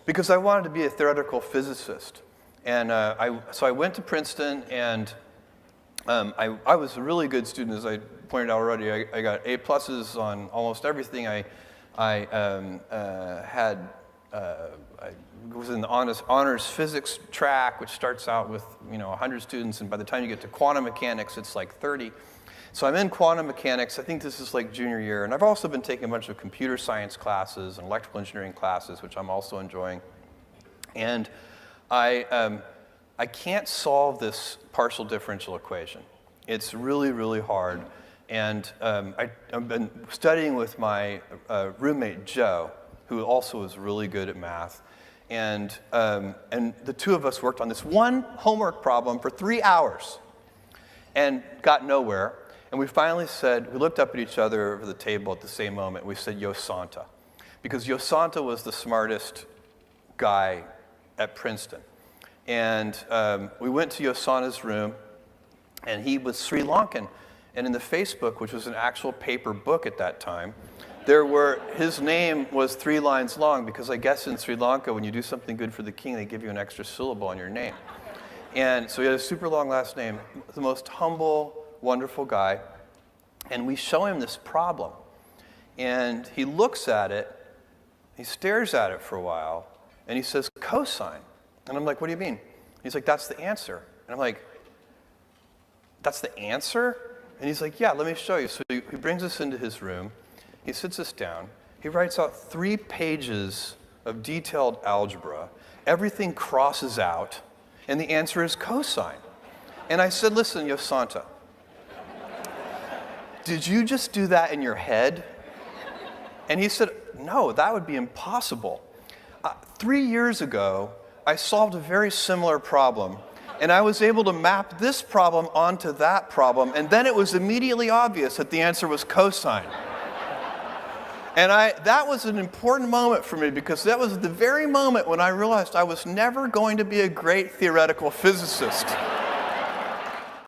Because I wanted to be a theoretical physicist. And so I went to Princeton, and I was a really good student, as I pointed out already. I got A+ on almost everything. I was in the honors physics track, which starts out with 100 students, and by the time you get to quantum mechanics, it's like 30. So I'm in quantum mechanics. I think this is like junior year, and I've also been taking a bunch of computer science classes and electrical engineering classes, which I'm also enjoying. And I can't solve this partial differential equation. It's really, really hard. And I've been studying with my roommate, Joe, who also was really good at math. And the two of us worked on this one homework problem for 3 hours and got nowhere. And we finally said, we looked up at each other over the table at the same moment. We said, Yo Santa. Because Yo Santa was the smartest guy at Princeton. And we went to Yo Santa's room, and he was Sri Lankan. And in the Facebook, which was an actual paper book at that time, his name was 3 lines long, because I guess in Sri Lanka, when you do something good for the king, they give you an extra syllable on your name. And so he had a super long last name, the most humble, wonderful guy. And we show him this problem. And he looks at it, he stares at it for a while, and he says, cosine. And I'm like, what do you mean? He's like, that's the answer. And I'm like, that's the answer? And he's like, yeah, let me show you. So he brings us into his room. He sits us down. He writes out 3 pages of detailed algebra. Everything crosses out, and the answer is cosine. And I said, listen, Yo Santa, did you just do that in your head? And he said, no, that would be impossible. 3 years ago, I solved a very similar problem, and I was able to map this problem onto that problem, and then it was immediately obvious that the answer was cosine. And that was an important moment for me, because that was the very moment when I realized I was never going to be a great theoretical physicist.